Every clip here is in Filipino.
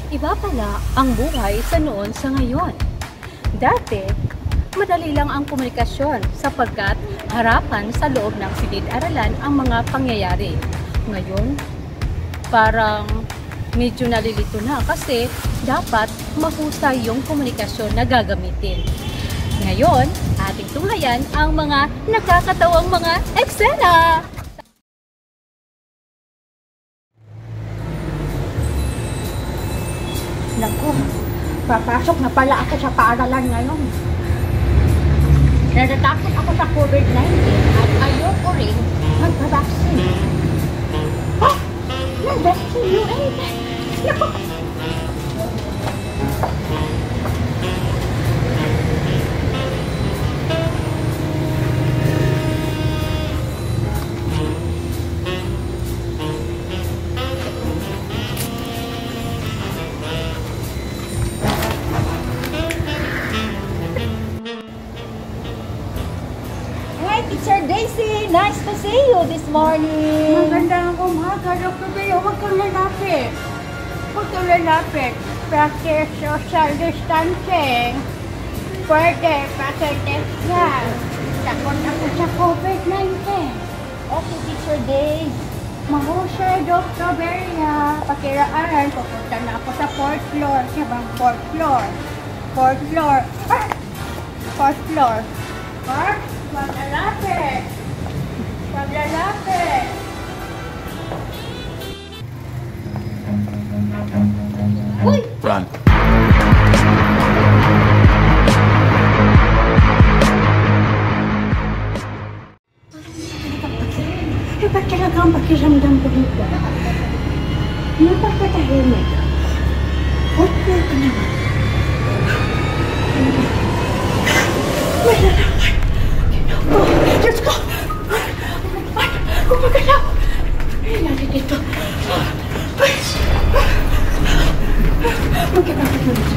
Iba pala ang buhay sa noon sa ngayon. Dati, madali lang ang komunikasyon sapagkat harapan sa loob ng silid-aralan ang mga pangyayari. Ngayon, parang medyo nalilito na kasi dapat mahusay yung komunikasyon na gagamitin. Ngayon, ating tunghayan ang mga nakakatawang mga eksena! Naku, papasok na pala ako sa paaralan ngayon. Natatakot ako sa COVID-19 at ayoko rin magpabaksin. Ah! Nag-vaccine yung Naku! Teacher Daisy, nice to see you this morning. Magandang umaga, Dr. Beo. Huwag kang lalapit. Huwag kang lalapit. Practice social distancing. Pwede, pakitest yan. Takot ako sa COVID-19. Okay, Teacher Daisy. Mahusay, Dr. Bea. Pakiraan, pupunta na ako sa 4th floor. Siya bang 4th floor? 4th floor. Ah! 4th floor. 4th? Paglalapit! Paglalapit! Uy! Run. Iba talaga ang pakiramdam ko dito. Napagpatahimik. Okay ka naman. Malalaman. Oh, Diyos ko! Ay, gumagalaw! Ay, lali dito. Ay, magkakapit mo dito.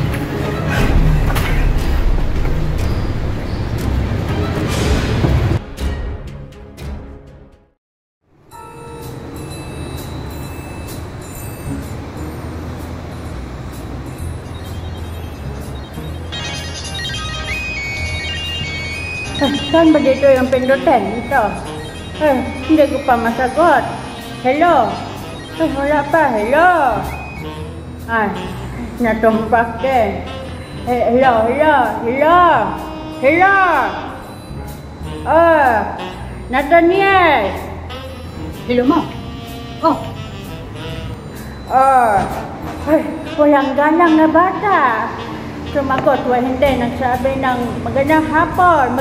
Saan ba dito yung pindutin? Ito. Hindi ko pa masagot. Hello? Wala pa. Hello? Ay, natumpak din. Hello? Hello? Hello? Hello? Nathaniel? Hello, Ma'am. Oh, Ay, walang galang na bata. Sumagot, hindi. Nagsabi ng magandang hapon,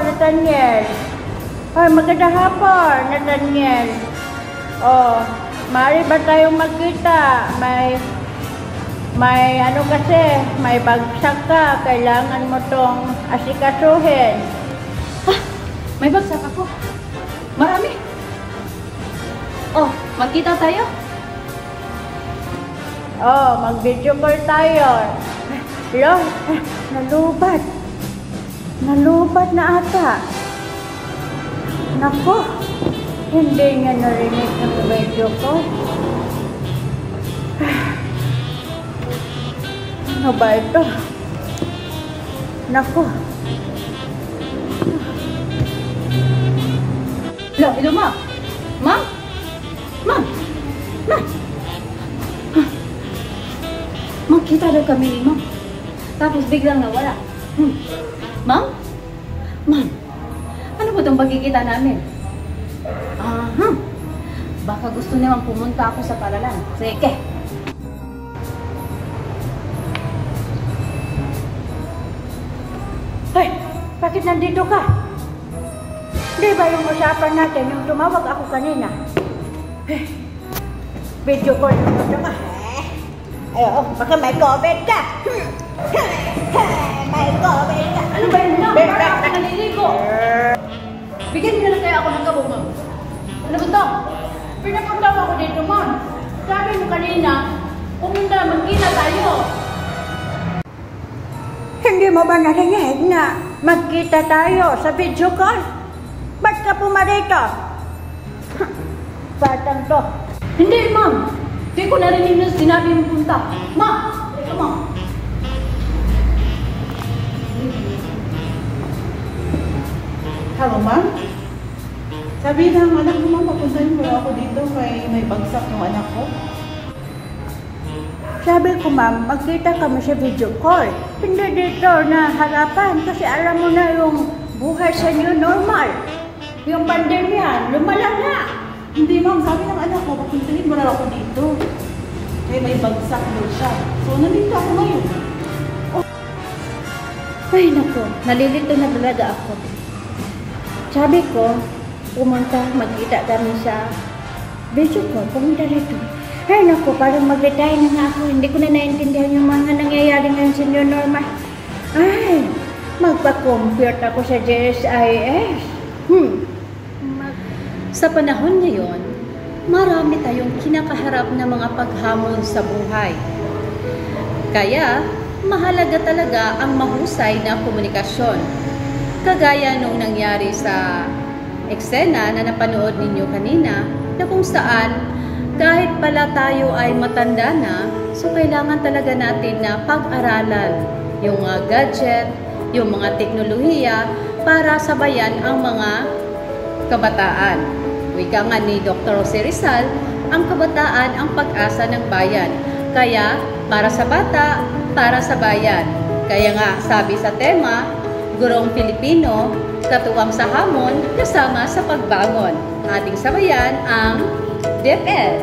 Nathaniel. Ay, magandang hapon, Nathaniel. Maaari ba tayong magkita? May ano kasi, may bagsak ka. Kailangan mo tong asikasuhin. may bagsak ako. Marami. Oh, magkita tayo? Mag-video call tayo. Hello? Nalubat. Nalubat na ata. Naku, hindi niya narinig ng video ko. Ano ba ito? Naku. Hello, Ma'am. Ma'am? Ma'am? Ma'am? Magkita daw kami ni Ma'am. Tapos biglang nawala. Ma'am? Ma'am, ano ba itong pagkikita namin? Baka gusto naman pumunta ako sa paralan. Sige. Hey, bakit nandito ka? Di ba yung usapan natin, yung tumawag ako kanina? Video call yung gusto ka. Baka may COVID ka. May COVID ka. Ano ba yun, Ma'am? Para ako naliligo. Bigyan niyo na kaya ako ng kabong, Ma'am. Ano ba ito? Pinapunta ako dito, Ma'am. Sabi mo kanina, pumunta, magkita tayo. Hindi mo ba narinig na magkita tayo sa video call? Ba't ka pumarito? Batang to. Hindi, Ma'am. Di ko narinig na sinabi mo punta. Ma! Ito ma! Hello, ma'am? Sabi ng anak mo, ma'am, papuntahin mo ako dito kay may bagsak ng anak ko. Sabi ko, ma'am, magkita kami sa video call. Hindi dito na harapan kasi alam mo na yung buhay sa new normal. Yung pandemya, lumalang na. Hindi, ma'am, sabi ng anak mo, papuntahin mo ako dito. Kaya may bagsak daw siya. So, nandito ako ngayon. Ay, naku, nalilito na talaga ako. Sabi ko, pumunta, magkita kami sa video call, pumunta rito. Ay, naku, parang mag-retire na nga ako. Hindi ko na naintindihan yung mga nangyayari ngayon sa new normal. Ay, magpa-compute ako sa GSIS. Sa panahon ngayon, marami tayong kinakaharap na mga paghamon sa buhay. Kaya, mahalaga talaga ang mahusay na komunikasyon. Kagaya nung nangyari sa eksena na napanood ninyo kanina, na kung saan kahit pala tayo ay matanda na, so kailangan talaga natin na pag-aralan yung mga gadget, yung mga teknolohiya para sabayan ang mga kabataan. Wika nga ni Dr. Jose Rizal, ang kabataan ang pag-asa ng bayan. Kaya, para sa bata, para sa bayan. Kaya nga, sabi sa tema, Gurong Pilipino, katuwang sa hamon, kasama sa pagbangon. Ating sabayan ang DepEd.